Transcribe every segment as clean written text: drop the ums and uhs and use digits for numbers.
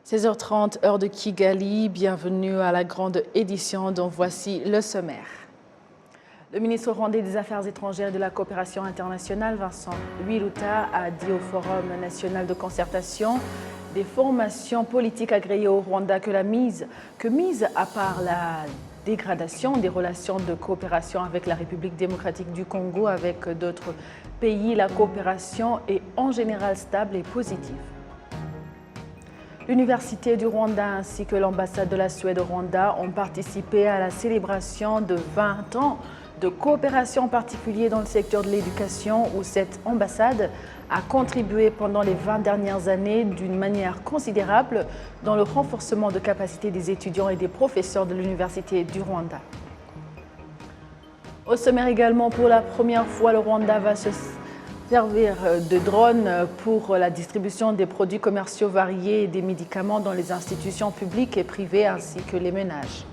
16h30, heure de Kigali, bienvenue à la grande édition dont voici le sommaire. Le ministre rwandais des Affaires étrangères et de la coopération internationale, Vincent Biruta, a dit au Forum national de concertation des formations politiques agréées au Rwanda que mise à part la dégradation des relations de coopération avec la République démocratique du Congo, avec d'autres pays, la coopération est en général stable et positive. L'Université du Rwanda ainsi que l'ambassade de la Suède au Rwanda ont participé à la célébration de 20 ans de coopération, en particulier dans le secteur de l'éducation, où cette ambassade a contribué pendant les 20 dernières années d'une manière considérable dans le renforcement de capacités des étudiants et des professeurs de l'Université du Rwanda. Au sommaire également, pour la première fois, le Rwanda va se servir de drones pour la distribution des produits commerciaux variés et des médicaments dans les institutions publiques et privées ainsi que les ménages.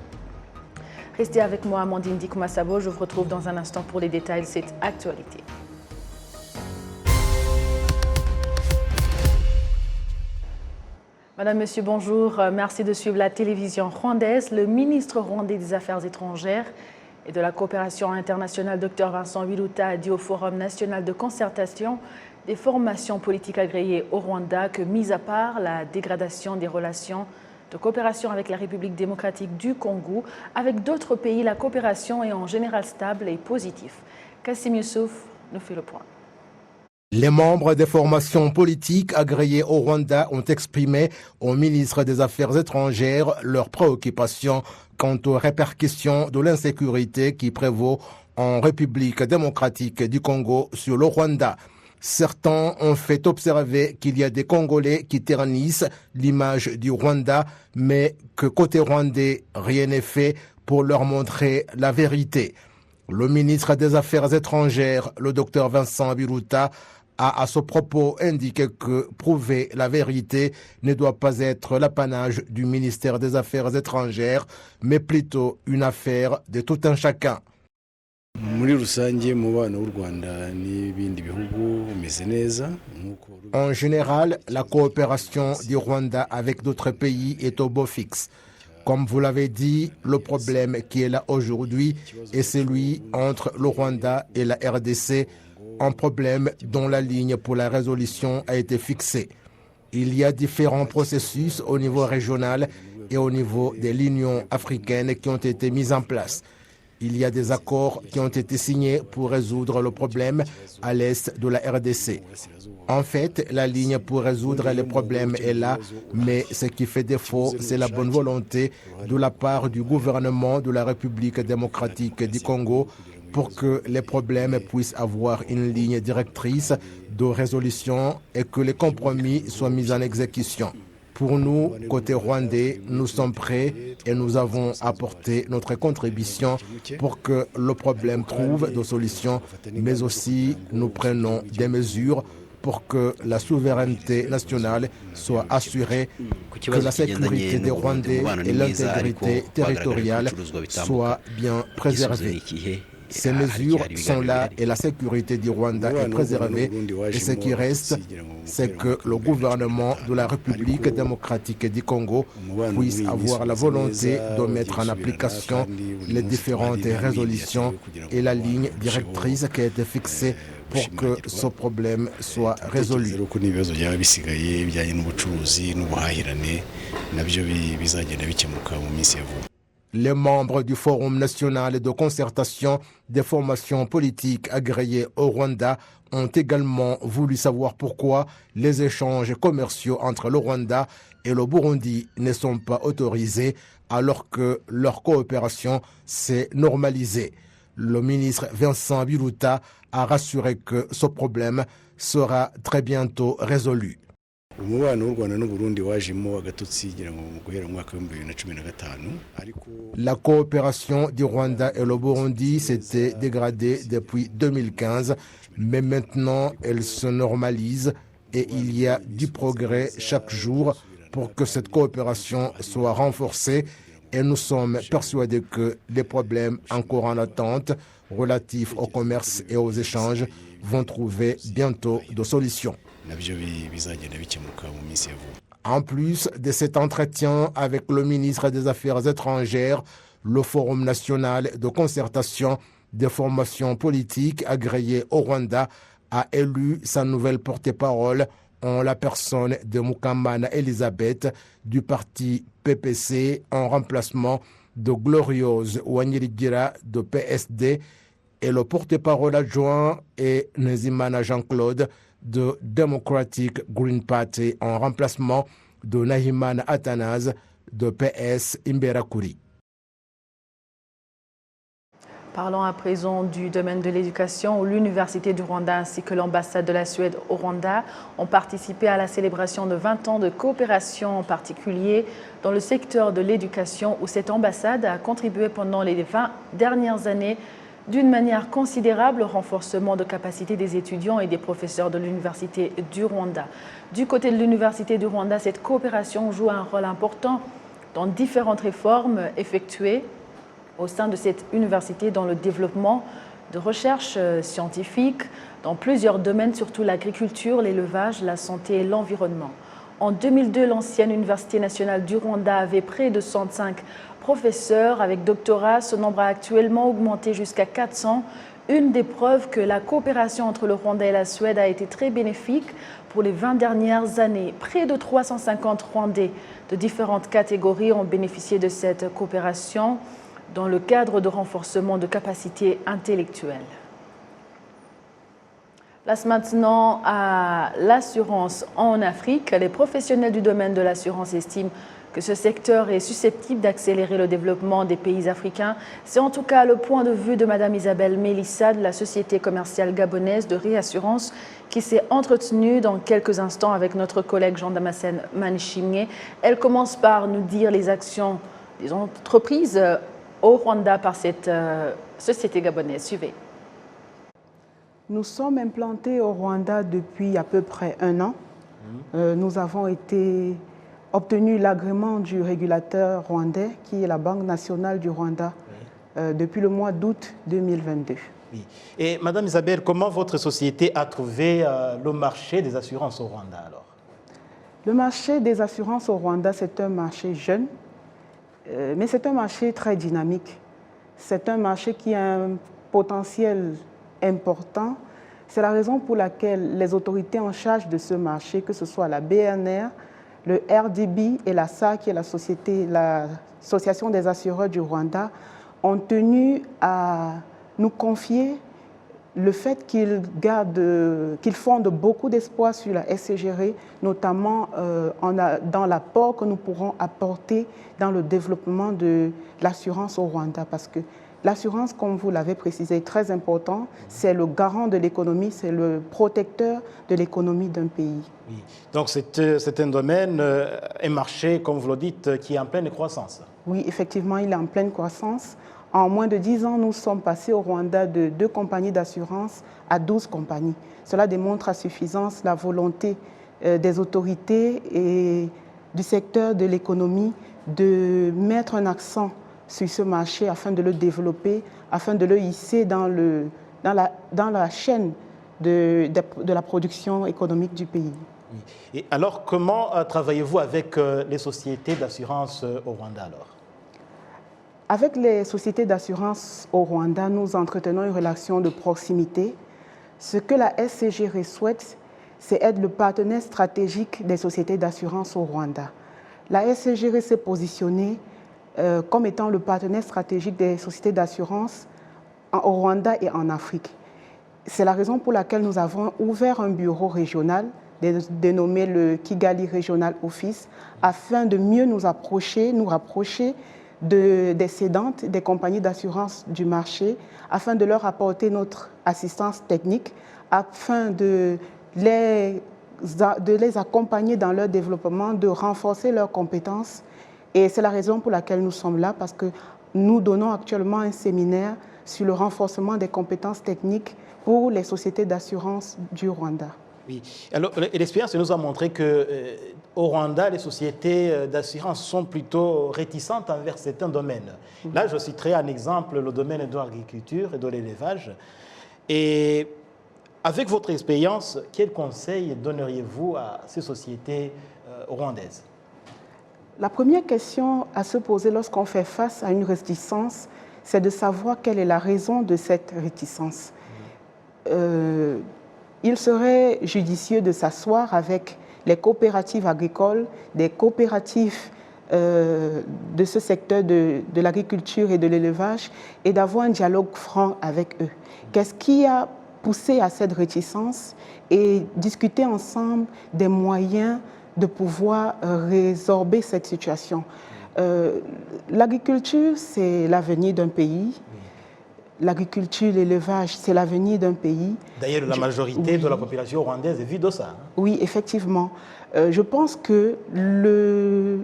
Restez avec moi, Amandine Dikouma-Sabo. Je vous retrouve dans un instant pour les détails de cette actualité. Madame, Monsieur, bonjour. Merci de suivre la télévision rwandaise. Le ministre rwandais des Affaires étrangères et de la coopération internationale, Dr Vincent Biruta, a dit au Forum national de concertation des formations politiques agréées au Rwanda que, mis à part la dégradation des relations de coopération avec la République démocratique du Congo, avec d'autres pays, la coopération est en général stable et positive. Kassim Youssouf nous fait le point. Les membres des formations politiques agréées au Rwanda ont exprimé au ministre des Affaires étrangères leurs préoccupations quant aux répercussions de l'insécurité qui prévaut en République démocratique du Congo sur le Rwanda. Certains ont fait observer qu'il y a des Congolais qui ternissent l'image du Rwanda, mais que côté rwandais, rien n'est fait pour leur montrer la vérité. Le ministre des Affaires étrangères, le docteur Vincent Biruta, a à ce propos indiqué que prouver la vérité ne doit pas être l'apanage du ministère des Affaires étrangères, mais plutôt une affaire de tout un chacun. En général, la coopération du Rwanda avec d'autres pays est au beau fixe. Comme vous l'avez dit, le problème qui est là aujourd'hui est celui entre le Rwanda et la RDC, un problème dont la ligne pour la résolution a été fixée. Il y a différents processus au niveau régional et au niveau de l'Union africaine qui ont été mis en place. Il y a des accords qui ont été signés pour résoudre le problème à l'est de la RDC. En fait, la ligne pour résoudre les problèmes est là, mais ce qui fait défaut, c'est la bonne volonté de la part du gouvernement de la République démocratique du Congo pour que les problèmes puissent avoir une ligne directrice de résolution et que les compromis soient mis en exécution. Pour nous, côté rwandais, nous sommes prêts et nous avons apporté notre contribution pour que le problème trouve des solutions, mais aussi nous prenons des mesures pour que la souveraineté nationale soit assurée, que la sécurité des Rwandais et l'intégrité territoriale soient bien préservées. Ces mesures sont là et la sécurité du Rwanda est préservée. Et ce qui reste, c'est que le gouvernement de la République démocratique du Congo puisse avoir la volonté de mettre en application les différentes résolutions et la ligne directrice qui a été fixée pour que ce problème soit résolu. Les membres du Forum national de concertation des formations politiques agréées au Rwanda ont également voulu savoir pourquoi les échanges commerciaux entre le Rwanda et le Burundi ne sont pas autorisés alors que leur coopération s'est normalisée. Le ministre Vincent Biruta a rassuré que ce problème sera très bientôt résolu. La coopération du Rwanda et le Burundi s'était dégradée depuis 2015, mais maintenant elle se normalise et il y a du progrès chaque jour pour que cette coopération soit renforcée et nous sommes persuadés que les problèmes encore en attente relatifs au commerce et aux échanges vont trouver bientôt des solutions. En plus de cet entretien avec le ministre des Affaires étrangères, le Forum national de concertation des formations politiques agréées au Rwanda a élu sa nouvelle porte-parole en la personne de Mukamana Elisabeth du parti PPC en remplacement de Gloriose Wanyirigira de PSD et le porte-parole adjoint est Nezimana Jean-Claude de Democratic Green Party en remplacement de Nahimana Athanase de PS Imberakuri. Parlons à présent du domaine de l'éducation où l'Université du Rwanda ainsi que l'ambassade de la Suède au Rwanda ont participé à la célébration de 20 ans de coopération, en particulier dans le secteur de l'éducation où cette ambassade a contribué pendant les 20 dernières années d'une manière considérable au renforcement de capacités des étudiants et des professeurs de l'Université du Rwanda. Du côté de l'Université du Rwanda, cette coopération joue un rôle important dans différentes réformes effectuées au sein de cette université dans le développement de recherches scientifiques dans plusieurs domaines, surtout l'agriculture, l'élevage, la santé et l'environnement. En 2002, l'ancienne Université nationale du Rwanda avait près de 105 professeurs avec doctorat. Ce nombre a actuellement augmenté jusqu'à 400. Une des preuves que la coopération entre le Rwanda et la Suède a été très bénéfique pour les 20 dernières années. Près de 350 Rwandais de différentes catégories ont bénéficié de cette coopération dans le cadre de renforcement de capacités intellectuelles. Place maintenant à l'assurance en Afrique. Les professionnels du domaine de l'assurance estiment que ce secteur est susceptible d'accélérer le développement des pays africains. C'est en tout cas le point de vue de Mme Isabelle Mélissa de la société commerciale gabonaise de réassurance qui s'est entretenue dans quelques instants avec notre collègue Jean-Damascène Manchimé. Elle commence par nous dire les actions des entreprises au Rwanda par cette société gabonaise. Suivez. Nous sommes implantés au Rwanda depuis à peu près 1 an. Nous avons obtenu l'agrément du régulateur rwandais, qui est la Banque nationale du Rwanda, depuis le mois d'août 2022. Oui. Et Madame Isabelle, comment votre société a trouvé le marché des assurances au Rwanda alors? Le marché des assurances au Rwanda, c'est un marché jeune, mais c'est un marché très dynamique. C'est un marché qui a un potentiel important. C'est la raison pour laquelle les autorités en charge de ce marché, que ce soit la BNR, le RDB et la SA, qui est l'Association des assureurs du Rwanda, ont tenu à nous confier le fait qu'ils fondent beaucoup d'espoir sur la SCGR, notamment dans l'apport que nous pourrons apporter dans le développement de l'assurance au Rwanda. Parce que l'assurance, comme vous l'avez précisé, est très important. C'est le garant de l'économie, c'est le protecteur de l'économie d'un pays. Oui. Donc c'est un domaine, un marché, comme vous le dites, qui est en pleine croissance. Oui, effectivement, il est en pleine croissance. En moins de 10 ans, nous sommes passés au Rwanda de 2 compagnies d'assurance à 12 compagnies. Cela démontre à suffisance la volonté des autorités et du secteur de l'économie de mettre un accent sur ce marché afin de le développer, afin de le hisser dans la chaîne de la production économique du pays. Oui. Et alors, comment travaillez-vous avec les sociétés d'assurance au Rwanda alors? Avec les sociétés d'assurance au Rwanda, nous entretenons une relation de proximité. Ce que la SCGR souhaite, c'est être le partenaire stratégique des sociétés d'assurance au Rwanda. La SCGR s'est positionnée comme étant le partenaire stratégique des sociétés d'assurance au Rwanda et en Afrique. C'est la raison pour laquelle nous avons ouvert un bureau régional dénommé le Kigali Regional Office afin de mieux nous rapprocher des cédantes, des compagnies d'assurance du marché, afin de leur apporter notre assistance technique, afin de les accompagner dans leur développement, de renforcer leurs compétences. Et c'est la raison pour laquelle nous sommes là, parce que nous donnons actuellement un séminaire sur le renforcement des compétences techniques pour les sociétés d'assurance du Rwanda. Oui. Alors, l'expérience nous a montré qu'au Rwanda, les sociétés d'assurance sont plutôt réticentes envers certains domaines. Là, je citerai un exemple, le domaine de l'agriculture et de l'élevage. Et avec votre expérience, quels conseils donneriez-vous à ces sociétés rwandaise? La première question à se poser lorsqu'on fait face à une réticence, c'est de savoir quelle est la raison de cette réticence. Il serait judicieux de s'asseoir avec les coopératives agricoles, des coopératives de ce secteur de l'agriculture et de l'élevage et d'avoir un dialogue franc avec eux. Qu'est-ce qui a poussé à cette réticence et discuter ensemble des moyens de pouvoir résorber cette situation. L'agriculture, c'est l'avenir d'un pays. L'agriculture, l'élevage, c'est l'avenir d'un pays. D'ailleurs, la majorité de la population rwandaise vit de ça. Oui, effectivement. Je pense que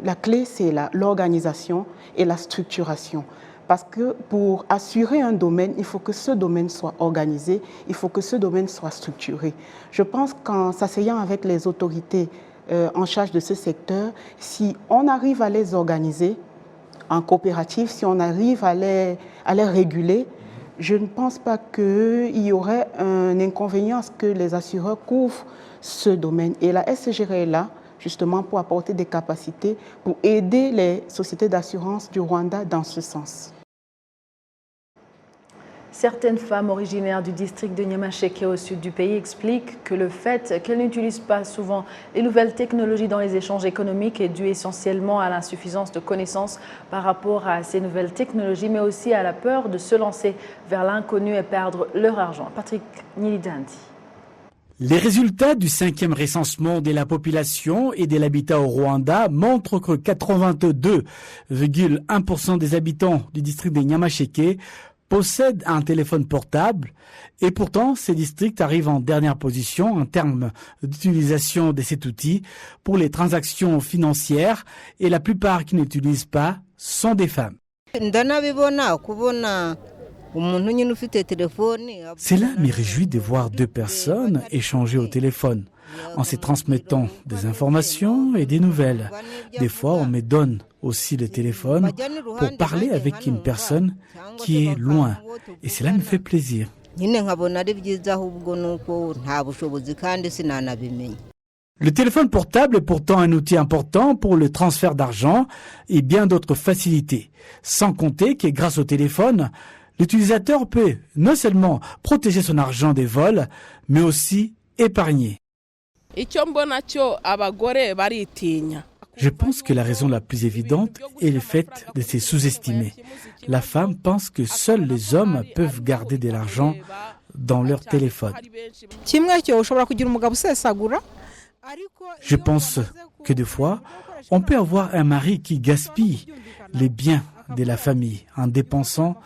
la clé, c'est l'organisation et la structuration. Parce que pour assurer un domaine, il faut que ce domaine soit organisé, il faut que ce domaine soit structuré. Je pense qu'en s'asseyant avec les autorités en charge de ce secteur, si on arrive à les organiser en coopérative, si on arrive à les réguler, je ne pense pas qu'il y aurait un inconvénient à ce que les assureurs couvrent ce domaine. Et la SCGR est là justement pour apporter des capacités, pour aider les sociétés d'assurance du Rwanda dans ce sens. Certaines femmes originaires du district de Nyamasheke au sud du pays expliquent que le fait qu'elles n'utilisent pas souvent les nouvelles technologies dans les échanges économiques est dû essentiellement à l'insuffisance de connaissances par rapport à ces nouvelles technologies, mais aussi à la peur de se lancer vers l'inconnu et perdre leur argent. Patrick Nilidandi. Les résultats du 5e recensement de la population et de l'habitat au Rwanda montrent que 82,1% des habitants du district de Nyamasheke possèdent un téléphone portable et pourtant ces districts arrivent en dernière position en termes d'utilisation de cet outil pour les transactions financières et la plupart qui n'utilisent pas sont des femmes. Cela me réjouit de voir deux personnes échanger au téléphone en se transmettant des informations et des nouvelles. Des fois, on me donne aussi le téléphone pour parler avec une personne qui est loin et cela me fait plaisir. Le téléphone portable est pourtant un outil important pour le transfert d'argent et bien d'autres facilités. Sans compter que grâce au téléphone, l'utilisateur peut non seulement protéger son argent des vols, mais aussi épargner. Je pense que la raison la plus évidente est le fait de se sous-estimer. La femme pense que seuls les hommes peuvent garder de l'argent dans leur téléphone. Je pense que des fois, on peut avoir un mari qui gaspille les biens de la famille en dépensant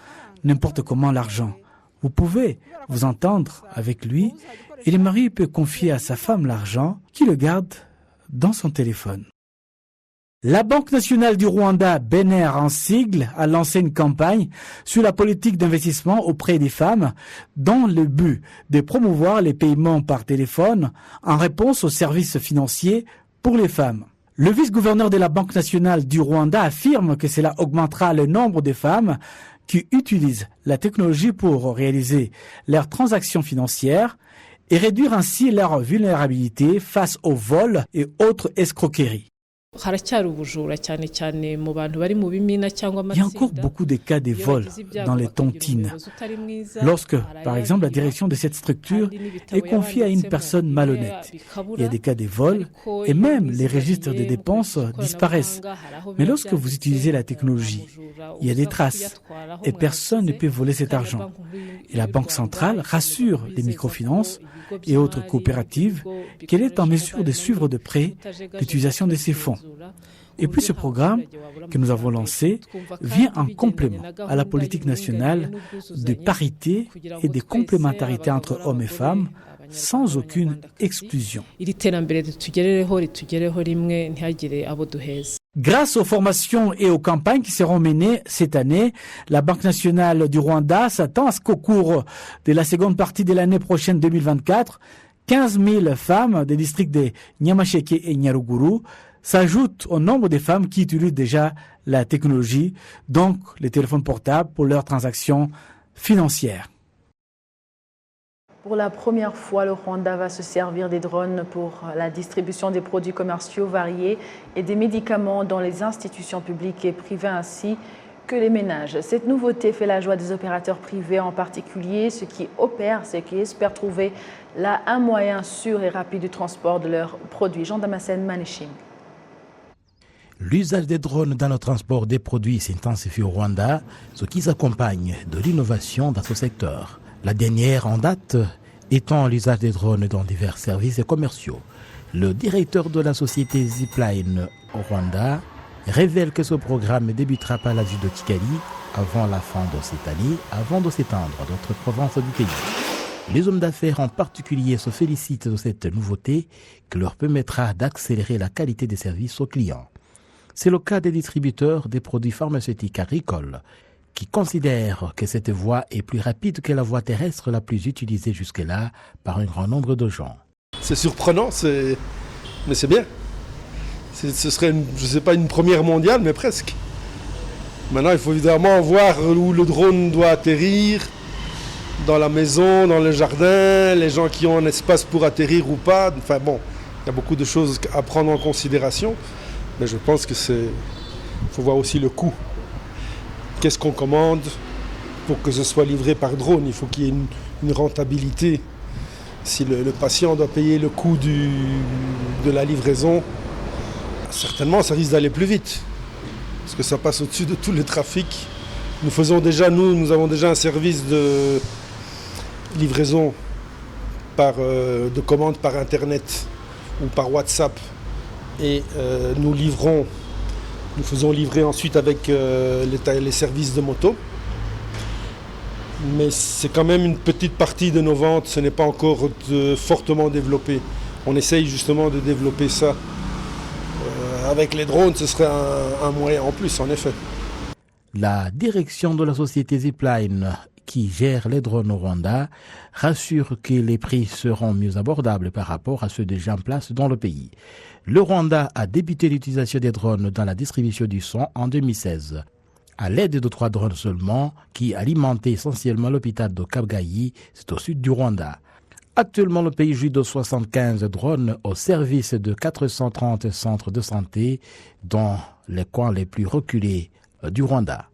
n'importe comment l'argent. Vous pouvez vous entendre avec lui et le mari peut confier à sa femme l'argent qui le garde dans son téléphone. La Banque nationale du Rwanda, BNR en sigle, a lancé une campagne sur la politique d'investissement auprès des femmes dans le but de promouvoir les paiements par téléphone en réponse aux services financiers pour les femmes. Le vice-gouverneur de la Banque nationale du Rwanda affirme que cela augmentera le nombre de femmes qui utilisent la technologie pour réaliser leurs transactions financières et réduire ainsi leur vulnérabilité face aux vols et autres escroqueries. Il y a encore beaucoup de cas de vols dans les tontines. Lorsque, par exemple, la direction de cette structure est confiée à une personne malhonnête, il y a des cas de vols et même les registres des dépenses disparaissent. Mais lorsque vous utilisez la technologie, il y a des traces et personne ne peut voler cet argent. Et la Banque centrale rassure les microfinances et autres coopératives qu'elle est en mesure de suivre de près l'utilisation de ces fonds. Et puis ce programme que nous avons lancé vient en complément à la politique nationale de parité et de complémentarité entre hommes et femmes sans aucune exclusion. Grâce aux formations et aux campagnes qui seront menées cette année, la Banque nationale du Rwanda s'attend à ce qu'au cours de la seconde partie de l'année prochaine 2024, 15 000 femmes des districts de Nyamasheke et Nyaruguru s'ajoutent au nombre de femmes qui utilisent déjà la technologie, donc les téléphones portables pour leurs transactions financières. Pour la première fois, le Rwanda va se servir des drones pour la distribution des produits commerciaux variés et des médicaments dans les institutions publiques et privées ainsi que les ménages. Cette nouveauté fait la joie des opérateurs privés, en particulier ceux qui espèrent trouver là un moyen sûr et rapide de transport de leurs produits. Jean Damascène, Maniching. L'usage des drones dans le transport des produits s'intensifie au Rwanda, ce qui s'accompagne de l'innovation dans ce secteur. La dernière en date étant l'usage des drones dans divers services commerciaux. Le directeur de la société Zipline au Rwanda révèle que ce programme débutera par la ville de Kigali avant la fin de cette année, avant de s'étendre à d'autres provinces du pays. Les hommes d'affaires en particulier se félicitent de cette nouveauté qui leur permettra d'accélérer la qualité des services aux clients. C'est le cas des distributeurs des produits pharmaceutiques agricoles qui considèrent que cette voie est plus rapide que la voie terrestre la plus utilisée jusque-là par un grand nombre de gens. C'est surprenant, mais c'est bien. Ce serait, je ne sais pas, une première mondiale, mais presque. Maintenant, il faut évidemment voir où le drone doit atterrir, dans la maison, dans le jardin, les gens qui ont un espace pour atterrir ou pas. Enfin bon, il y a beaucoup de choses à prendre en considération, mais je pense que faut voir aussi le coût. Qu'est-ce qu'on commande pour que ce soit livré par drone? Il faut qu'il y ait une rentabilité. Si le patient doit payer le coût de la livraison, certainement ça risque d'aller plus vite. Parce que ça passe au-dessus de tout le trafic. Nous avons déjà un service de livraison de commande par Internet ou par WhatsApp. Et nous faisons livrer ensuite avec les services de moto. Mais c'est quand même une petite partie de nos ventes, ce n'est pas encore fortement développé. On essaye justement de développer ça. Avec les drones, ce serait un moyen en plus, en effet. La direction de la société Zipline, qui gère les drones au Rwanda, rassure que les prix seront mieux abordables par rapport à ceux déjà en place dans le pays. Le Rwanda a débuté l'utilisation des drones dans la distribution du son en 2016. À l'aide de 3 drones seulement, qui alimentaient essentiellement l'hôpital de Kabgayi, c'est au sud du Rwanda. Actuellement, le pays jouit de 75 drones au service de 430 centres de santé dans les coins les plus reculés du Rwanda.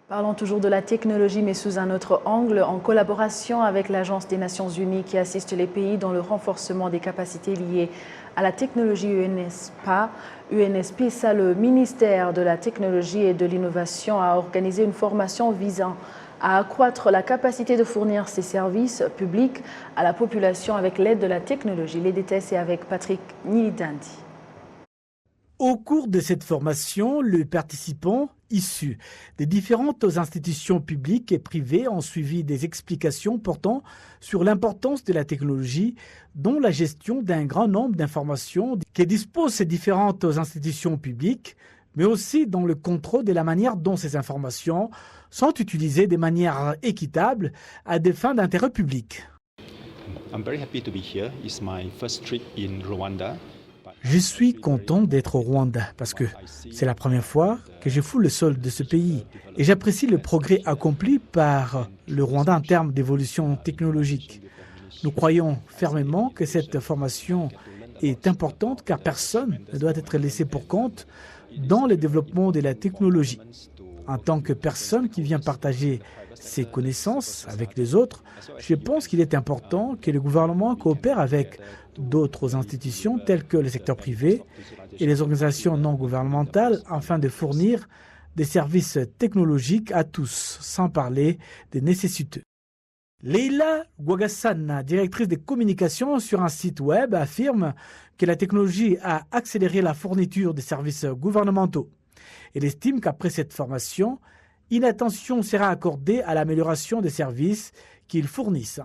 Parlons toujours de la technologie, mais sous un autre angle, en collaboration avec l'Agence des Nations Unies qui assiste les pays dans le renforcement des capacités liées à la technologie UNSPA, le ministère de la Technologie et de l'Innovation a organisé une formation visant à accroître la capacité de fournir ces services publics à la population avec l'aide de la technologie. Les détails, c'est avec Patrick Nilidandi. Au cours de cette formation, les participants issus des différentes institutions publiques et privées ont suivi des explications portant sur l'importance de la technologie dans la gestion d'un grand nombre d'informations que disposent ces différentes institutions publiques, mais aussi dans le contrôle de la manière dont ces informations sont utilisées de manière équitable à des fins d'intérêt public. I'm very happy to be here. It's my first trip in Rwanda. Je suis content d'être au Rwanda parce que c'est la première fois que je fous le sol de ce pays et j'apprécie le progrès accompli par le Rwanda en termes d'évolution technologique. Nous croyons fermement que cette formation est importante car personne ne doit être laissé pour compte dans le développement de la technologie. En tant que personne qui vient partager ses connaissances avec les autres, je pense qu'il est important que le gouvernement coopère avec d'autres institutions telles que le secteur privé et les organisations non gouvernementales afin de fournir des services technologiques à tous, sans parler des nécessiteux. Leila Gwagassana, directrice des communications sur un site web, affirme que la technologie a accéléré la fourniture des services gouvernementaux. Elle estime qu'après cette formation, une attention sera accordée à l'amélioration des services qu'ils fournissent.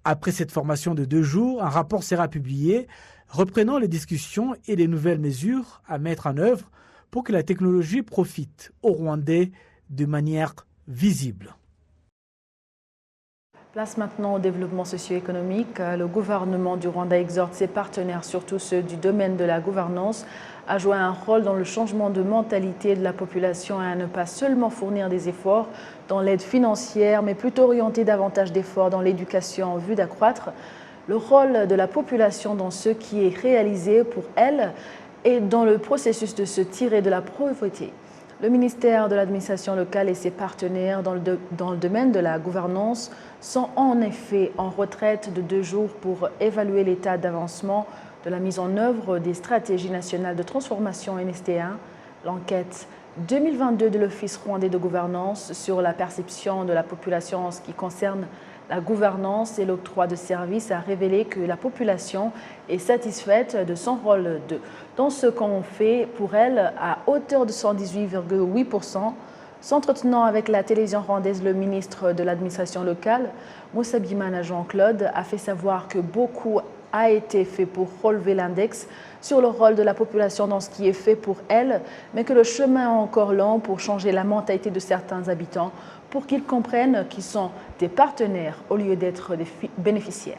Après cette formation de 2 jours, un rapport sera publié reprenant les discussions et les nouvelles mesures à mettre en œuvre pour que la technologie profite aux Rwandais de manière visible. Place maintenant au développement socio-économique. Le gouvernement du Rwanda exhorte ses partenaires, surtout ceux du domaine de la gouvernance, à jouer un rôle dans le changement de mentalité de la population et à ne pas seulement fournir des efforts dans l'aide financière, mais plutôt orienter davantage d'efforts dans l'éducation en vue d'accroître le rôle de la population dans ce qui est réalisé pour elle et dans le processus de se tirer de la pauvreté. Le ministère de l'administration locale et ses partenaires dans le domaine de la gouvernance sont en effet en retraite de 2 jours pour évaluer l'état d'avancement de la mise en œuvre des stratégies nationales de transformation NST1, l'enquête 2022 de l'Office rwandais de gouvernance sur la perception de la population en ce qui concerne la gouvernance et l'octroi de services a révélé que la population est satisfaite de son rôle dans ce qu'on fait pour elle à hauteur de 118,8%. S'entretenant avec la télévision rwandaise, le ministre de l'administration locale, Moussa Bimana Jean-Claude, a fait savoir que beaucoup a été fait pour relever l'index sur le rôle de la population dans ce qui est fait pour elle, mais que le chemin est encore long pour changer la mentalité de certains habitants, pour qu'ils comprennent qu'ils sont des partenaires au lieu d'être des bénéficiaires.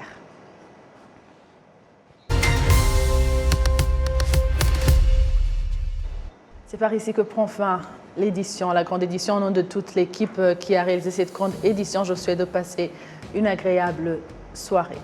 C'est par ici que prend fin l'édition, la grande édition. Au nom de toute l'équipe qui a réalisé cette grande édition, je souhaite de passer une agréable soirée.